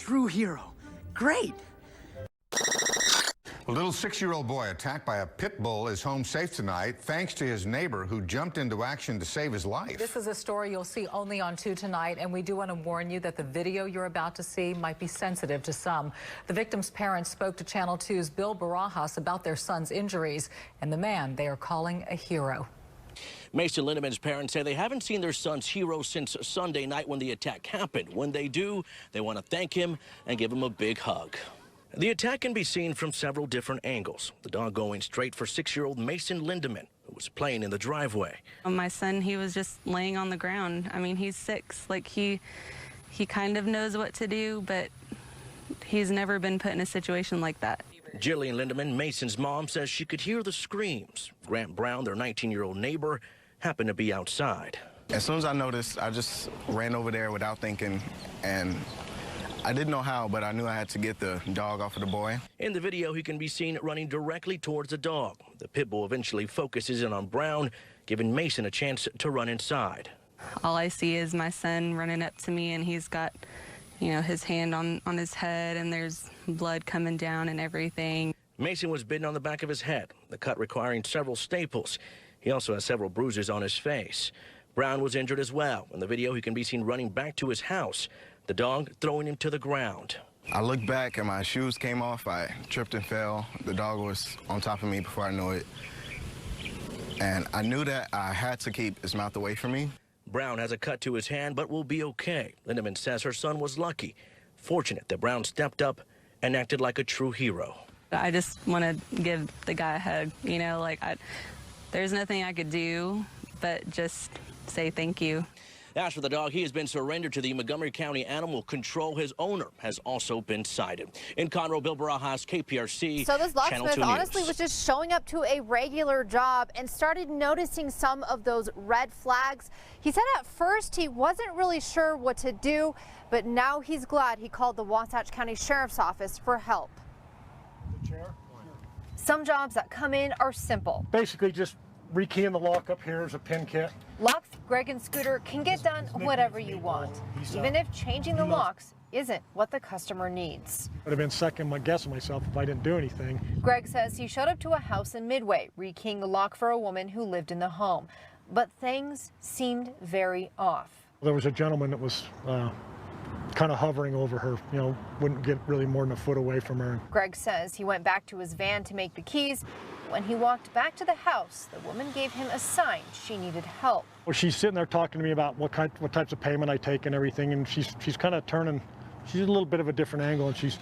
true hero. Great. A little 6-year-old boy attacked by a pit bull is home safe tonight thanks to his neighbor who jumped into action to save his life. This is a story you'll see only on 2 tonight, and we do want to warn you that the video you're about to see might be sensitive to some. The victim's parents spoke to Channel 2's Bill Barajas about their son's injuries and the man they are calling a hero. Mason Lindeman's parents say they haven't seen their son's hero since Sunday night when the attack happened. When they do, they want to thank him and give him a big hug. The attack can be seen from several different angles. The dog going straight for 6-year-old Mason Lindeman, who was playing in the driveway. My son, he was just laying on the ground. I mean, he's 6. Like, he kind of knows what to do, but he's never been put in a situation like that. Jillian Lindeman, Mason's mom, says she could hear the screams. Grant Brown, their 19-year-old neighbor, happened to be outside. As soon as I noticed, I just ran over there without thinking, and I didn't know how, but I knew I had to get the dog off of the boy. In the video, he can be seen running directly towards the dog. The pit bull eventually focuses in on Brown, giving Mason a chance to run inside. All I see is my son running up to me, and he's got, you know, his hand on his head, and there's blood coming down and everything. Mason was bitten on the back of his head, the cut requiring several staples. He also has several bruises on his face. Brown was injured as well. In the video, he can be seen running back to his house, the dog throwing him to the ground. I looked back and my shoes came off. I tripped and fell. The dog was on top of me before I knew it. And I knew that I had to keep his mouth away from me. Brown has a cut to his hand, but will be okay. Lindeman says her son was lucky, fortunate that Brown stepped up and acted like a true hero. I just want to give the guy a hug, you know, like there's nothing I could do but just say thank you. As for the dog, he has been surrendered to the Montgomery County Animal Control. His owner has also been cited. In Conroe, Bill Barajas, KPRC. So this Channel locksmith 2 honestly News. was just showing up to a regular job and started noticing some of those red flags. He said at first he wasn't really sure what to do, but now he's glad he called the Wasatch County Sheriff's Office for help. Some jobs that come in are simple. Basically just rekeying the lock up here is a pin kit. Locks, Greg and Scooter can get done whatever you want, even if changing the locks isn't what the customer needs. I'd have been second guessing myself if I didn't do anything. Greg says he showed up to a house in Midway, rekeying the lock for a woman who lived in the home. But things seemed very off. There was a gentleman that was kind of hovering over her, you know, wouldn't get really more than a foot away from her. Greg says he went back to his van to make the keys. When he walked back to the house, the woman gave him a sign she needed help. Well, she's sitting there talking to me about what types of payment I take and everything, and she's kind of turning. She's a little bit of a different angle, and she's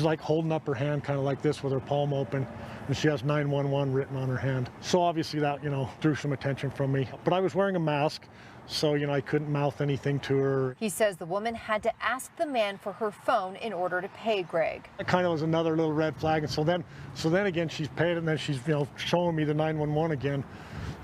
like holding up her hand kind of like this with her palm open, and she has 911 written on her hand. So obviously that, you know, drew some attention from me. But I was wearing a mask, so, you know, I couldn't mouth anything to her. He says the woman had to ask the man for her phone in order to pay Greg. That kind of was another little red flag, and so then again she's paid, and then she's, you know, showing me the 911 again,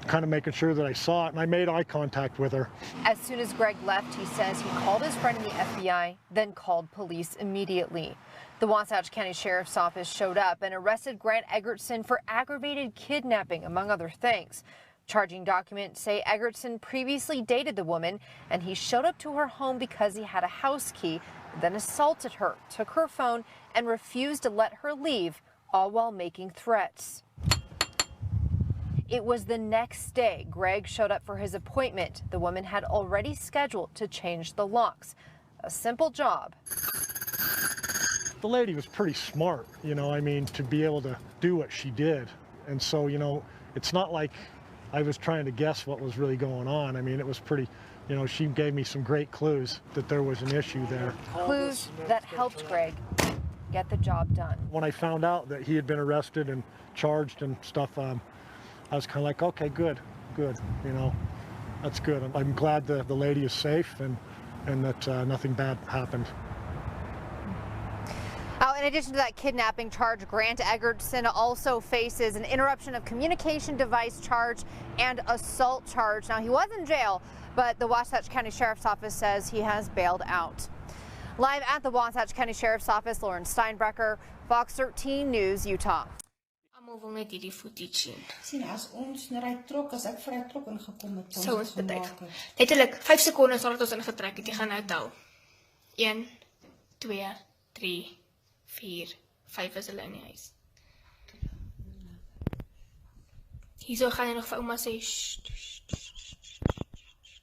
kind of making sure that I saw it, and I made eye contact with her. As soon as Greg left, he says he called his friend in the FBI, then called police immediately. The Wasatch County Sheriff's Office showed up and arrested Grant Egertson for aggravated kidnapping, among other things. Charging documents say Egertson previously dated the woman, and he showed up to her home because he had a house key, then assaulted her, took her phone, and refused to let her leave, all while making threats. It was the next day Greg showed up for his appointment. The woman had already scheduled to change the locks. A simple job. The lady was pretty smart, you know, I mean, to be able to do what she did. And so, you know, it's not like I was trying to guess what was really going on. I mean, it was pretty, you know, she gave me some great clues that there was an issue there. Clues that helped Greg get the job done. When I found out that he had been arrested and charged and stuff, I was kind of like, okay, good, you know, that's good. I'm glad the lady is safe and that nothing bad happened. In addition to that kidnapping charge, Grant Egertson also faces an interruption of communication device charge and assault charge. Now, he was in jail, but the Wasatch County Sheriff's Office says he has bailed out. Live at the Wasatch County Sheriff's Office, Lauren Steinbrecher, Fox 13 News, Utah. Almal wil net hierdie footage sien. Sien as ons na hy trok, as ek vir hy trok ingekom het, Sou ons betek. Letterlik 5 sekondes nadat ons ingetrek het, jy gaan nou tel. 1 2, 3, 4, 5 is hulle in die huis. Hierso gaan jy nog vir ouma sê, shh, shh, shh, shh.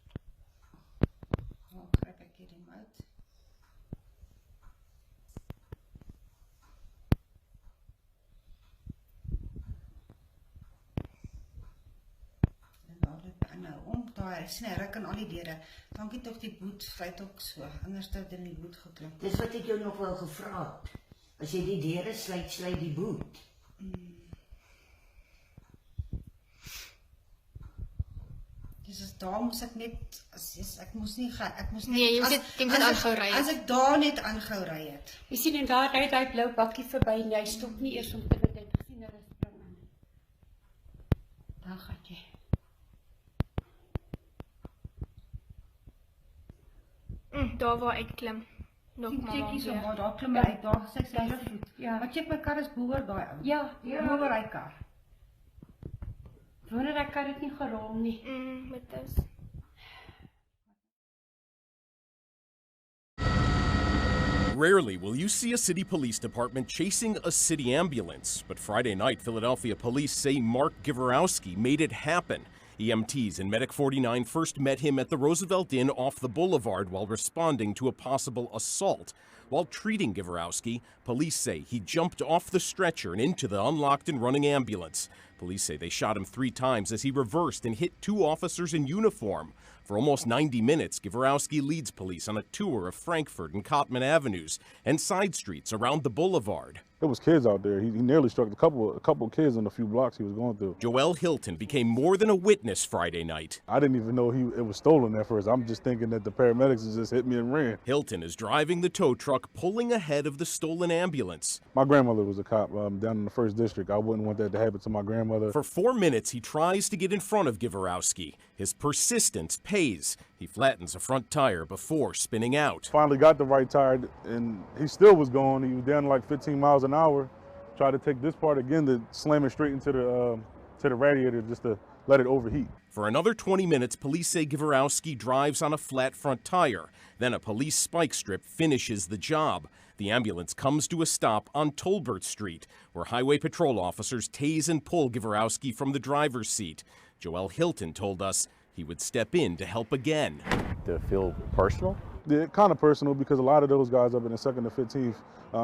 Oh, gryp ek hier die mout. En daar loop hy nou om, daar, ek sien hy ruk aan al die deure. Dankie tog die boet, vryt ook so, anders het in die boet geklink. Dis wat ek jou nog wel gevra het. As jy die deure sluit, sluit die boet. Dus daar moes ek net, ek moes nie gaan, ek moes net, Nee, jy moet aangehou ry het. as ek daar net aangehou ry het. Jy sien en daar ry hy blou bakkie verby en hy stop nie eers om te dit gesien dat dit spring aan. Dan gaan jy. Daar waar ek klim. Nog Check hier so, weer. maar daar klim hy uit, daar sê ek sy hele voet. Ja. Maar check my kar is boor daai ou. Ja, ja. Boor hy kar. Wonder ek kan dit nie gerol nie. Met dis. Rarely will you see a city police department chasing a city ambulance, but Friday night, Philadelphia police say Mark Giverowski made it happen. EMTs and Medic 49 first met him at the Roosevelt Inn off the boulevard while responding to a possible assault. While treating Giverowski, police say he jumped off the stretcher and into the unlocked and running ambulance. Police say they shot him 3 times as he reversed and hit 2 officers in uniform. For almost 90 minutes, Giverowski leads police on a tour of Frankfurt and Cottman Avenues and side streets around the boulevard. There was kids out there. He nearly struck a couple of kids on a few blocks he was going through. Joelle Hilton became more than a witness Friday night. I didn't even know it was stolen at first. I'm just thinking that the paramedics just hit me and ran. Hilton is driving the tow truck, pulling ahead of the stolen ambulance. My grandmother was a cop down in the 1st District. I wouldn't want that to happen to my grandmother. For 4 minutes, he tries to get in front of Giverowski. His persistence pays. He flattens a front tire before spinning out. Finally got the right tire, and he still was going. He was down like 15 miles an hour. Tried to take this part again to slam it straight into the radiator just to let it overheat. For another 20 minutes, police say Giverowski drives on a flat front tire. Then a police spike strip finishes the job. The ambulance comes to a stop on Tolbert Street, where highway patrol officers tase and pull Giverowski from the driver's seat. Joelle Hilton told us he would step in to help again. Did it feel personal? Yeah, kind of personal because a lot of those guys up in the 2nd to 15th,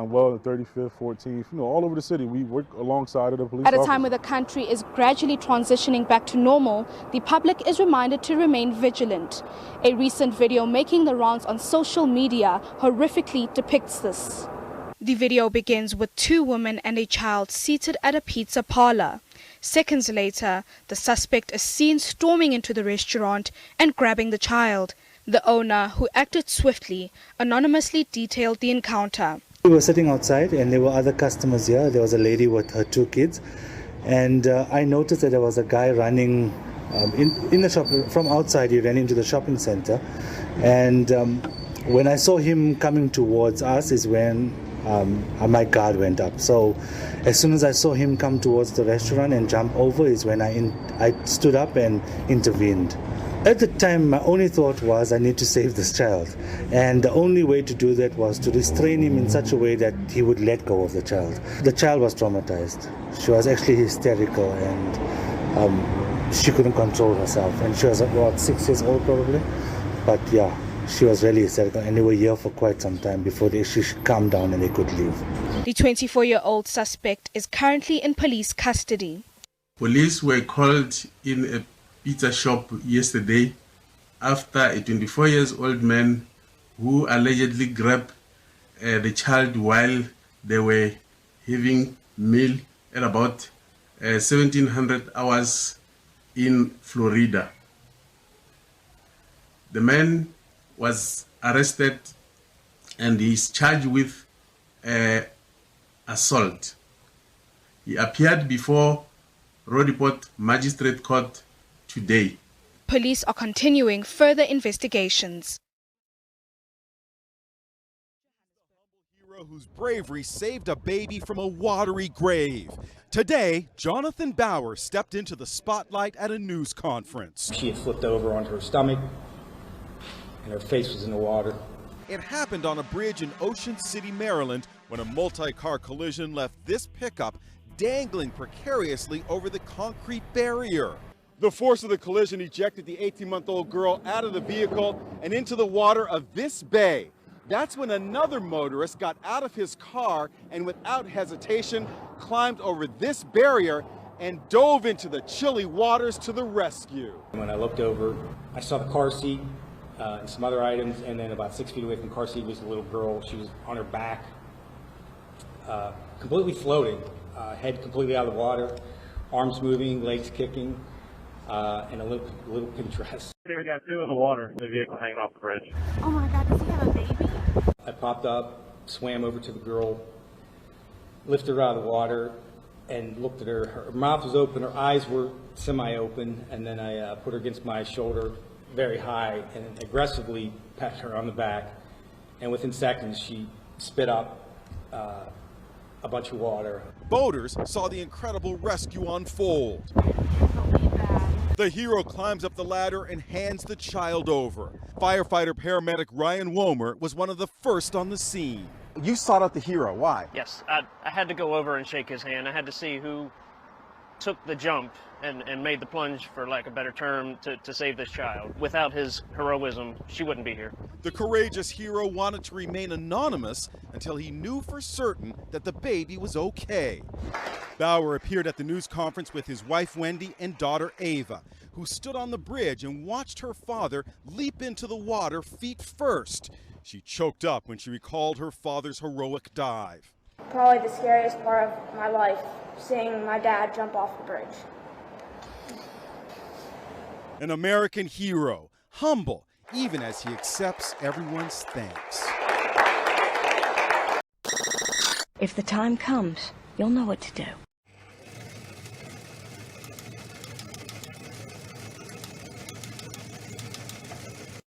well, the 35th, 14th, all over the city, we work alongside of the police At a officers. time where the country is gradually transitioning back to normal, the public is reminded to remain vigilant. A recent video making the rounds on social media horrifically depicts this. The video begins with 2 women and a child seated at a pizza parlor. Seconds later, the suspect is seen storming into the restaurant and grabbing the child. The owner, who acted swiftly, anonymously detailed the encounter. We were sitting outside and there were other customers here. There was a lady with her 2 kids. And I noticed that there was a guy running in the shop from outside. He ran into the shopping center. And when I saw him coming towards us is when my guard went up. So as soon as I saw him come towards the restaurant and jump over is when I stood up and intervened. At the time, my only thought was I need to save this child. And the only way to do that was to restrain him in such a way that he would let go of the child. The child was traumatized. She was actually hysterical and she couldn't control herself. And she was about 6 years old probably. But yeah, she was really hysterical and they were here for quite some time before she calmed down and they could leave. The 24-year-old suspect is currently in police custody. Police were called in a pizza shop yesterday after a 24-year-old man who allegedly grabbed the child while they were having meal at about 1700 hours in Florida. The man was arrested and he is charged with assault. He appeared before Rodiport Magistrate Court today. Police are continuing further investigations. Hero whose bravery saved a baby from a watery grave. Today, Jonathan Bauer stepped into the spotlight at a news conference. She had flipped over onto her stomach and her face was in the water. It happened on a bridge in Ocean City, Maryland, when a multi-car collision left this pickup dangling precariously over the concrete barrier. The force of the collision ejected the 18-month-old girl out of the vehicle and into the water of this bay. That's when another motorist got out of his car and without hesitation climbed over this barrier and dove into the chilly waters to the rescue. When I looked over, I saw the car seat and some other items, and then about 6 feet away from the car seat was a little girl. She was on her back, completely floating, head completely out of the water, arms moving, legs kicking, and a little pink dress. We got two in the water, the vehicle hanging off the bridge. Oh my God, does he have a baby? I popped up, swam over to the girl, lifted her out of the water, and looked at her. Her mouth was open, her eyes were semi-open, and then I put her against my shoulder very high and aggressively patted her on the back. And within seconds, she spit up a bunch of water. Boaters saw the incredible rescue unfold. The hero climbs up the ladder and hands the child over. Firefighter paramedic Ryan Womer was one of the first on the scene. You sought out the hero. Why? Yes, I had to go over and shake his hand. I had to see who took the jump and made the plunge, for lack of a better term, to save this child. Without his heroism, she wouldn't be here. The courageous hero wanted to remain anonymous until he knew for certain that the baby was okay. Bauer appeared at the news conference with his wife Wendy and daughter Ava, who stood on the bridge and watched her father leap into the water feet first. She choked up when she recalled her father's heroic dive. Probably the scariest part of my life, seeing my dad jump off the bridge. An American hero, humble even as he accepts everyone's thanks. If the time comes, you'll know what to do.